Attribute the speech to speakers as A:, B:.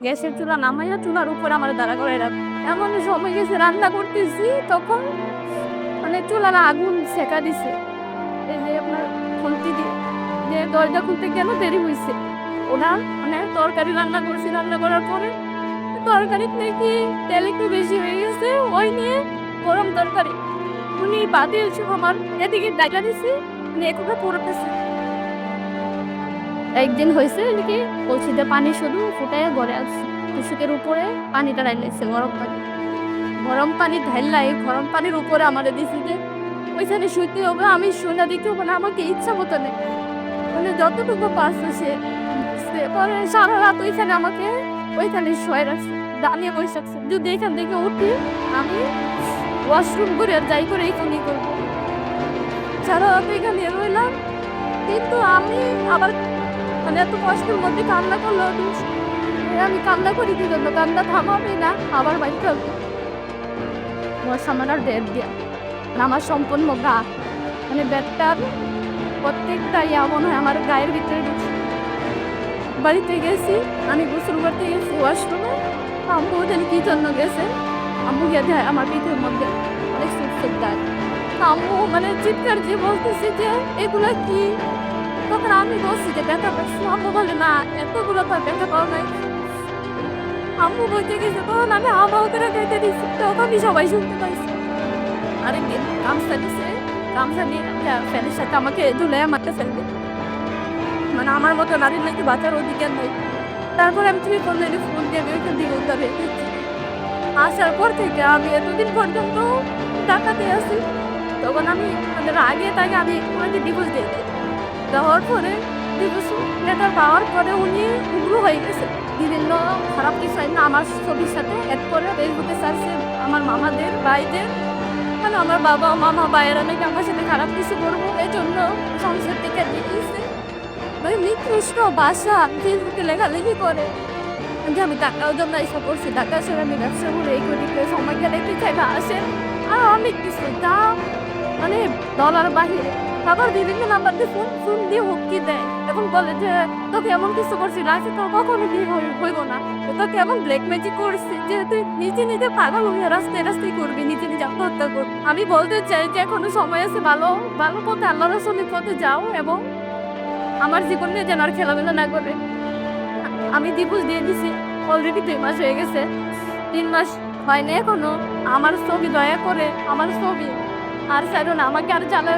A: গ্যাসের চুলা নামাইয়া চুলার উপরে আমার দাঁড়া করায় রাখে। এমন সময় গেছে রান্না করতেছি, তখন মানে চুলার আগুন সেকা দিছে। এই যে আপনার খুন্তি দিয়ে যে দরজা খুলতে কেন দেরি হইছে। ওনার মানে তরকারি রান্না করছি, রান্না করার পরে তরকারিতে নাকি তেল একটু বেশি হয়ে গেছে। ওই নিয়ে গরম তরকারি উনি বাদে এসে আমার এদিকে ডাইকা দিছে, নেকুটা পড়তেছে। একদিন হয়েছে নাকি কলসিতে পানি শুধু ফুটাইয়া ঘরে আসছে, তুষকের উপরে পানিটা ঢাইলাইছে, গরম পানি। গরম পানি ঢাইলাই গরম পানির উপরে আমারে দিছে যে ওইখানে শুইতে হবে। আমি শুনে দিতে হবে না, আমাকে ইচ্ছা মতো নেই মানে যতটুকু পারছে সে পরে সারা রাত ওইখানে আমাকে ওইখানে শুয়ে রাখছে, দাঁড়িয়ে বসে রাখছে। যদি এখান থেকে উঠি আমি ওয়াশরুম করে আর যাই করে এইখানেই করবো। সারা রাত এখানে রইলাম, কিন্তু আমি আবার মানে এত কষ্টের মধ্যে কান্না করলো। আমি কান্না করি কি জন্য, কান্না থামাবে না, আবার বাইরে ফেলবো। আমার সামনে ডেট দিয়া আমার সম্পূর্ণ গা মানে ব্যাটটার প্রত্যেকটা মনে হয় আমার গায়ের ভিতরে ঢুকছে। বাড়িতে গেছি, আমি গোসল করতে গেছি ওয়াশরুমে, আম্মু ওদের কি জন্য গেছে, আম্মু গিয়ে দেয় আমার পিঠের মধ্যে অনেক সুখ দেয়। আম্মু মানে চিৎকার দিয়ে বলতেছে যে এগুলা কি। তখন আমি বলছি যে ব্যথা পাচ্ছি, আম্মু বলে না এতগুলো তো ব্যথা পাওয়া নাই। আম্মু বলতে গেছে, তখন আমি হাওয়া করে কেটে দিচ্ছি, তখনই সবাই শুনতে পাইছি। আরেকদিন গামছা দিছে, গামছা নিয়ে ফ্যানের সাথে আমাকে ঝুলে মারতে ফেলবে, মানে আমার মতো নারীর নাকি বাঁচার অধিকার নেই। তারপরে আমি তুমি ফোন দিয়ে আমি ওইখান থেকে উদ্ধার হয়ে গেছি। আসার পর থেকে আমি এতদিন পর্যন্ত টাকাতে আছি। তখন আমি মানে আগে তাকে আমি ওনাকে ডিভোর্স দিয়ে দিই। দেওয়ার পরে ডিভোর্স লেটার পাওয়ার পরে উনি উগ্র হয়ে গেছে। বিভিন্ন খারাপ কিছু না আমার ছবির সাথে অ্যাড করে ফেসবুকে সার্চে আমার মামাদের ভাইদের মানে আমার বাবা মামা ভাইয়েরা নাকি আমার সাথে খারাপ কিছু করবো, এই জন্য সংসার থেকে দিয়েছে। মানে নিকৃষ্ট ভাষা ফেসবুকে লেখালেখি করে যে আমি টাকাও জন্য এসব করছি, টাকা আসলে আমি ব্যবসা করে এই করি, সময় গেলে একটু টাকা আসে আর অনেক কিছু তা মানে ডলার বাহিরে। আবার বিভিন্ন নাম্বার দিয়ে ফোন দিয়ে হুমকি দেয় এবং বলে যে তোকে এমন কিছু করছি লাইফে তোর কখনো বিয়ে হইব না, তোকে এমন ব্ল্যাক ম্যাজিক করছি যে তুই নিজে পাগল হয়ে রাস্তায় রাস্তায় করবি, নিজে আত্মহত্যা করবি। আমি বলতে চাই যে এখনো সময় আছে, ভালো ভালো পথে আল্লাহ রাসূলের পথে যাও এবং আমার জীবন নিয়ে যেন আর খেলাধুলা না করে। আমি ডিভোর্স দিয়ে দিছি, অলরেডি 2 মাস হয়ে গেছে, 3 মাস হয়নি এখনো। আমার ছবি দয়া করে আমার ছবি আর ছাড়ো না, আমাকে আর জ্বালায়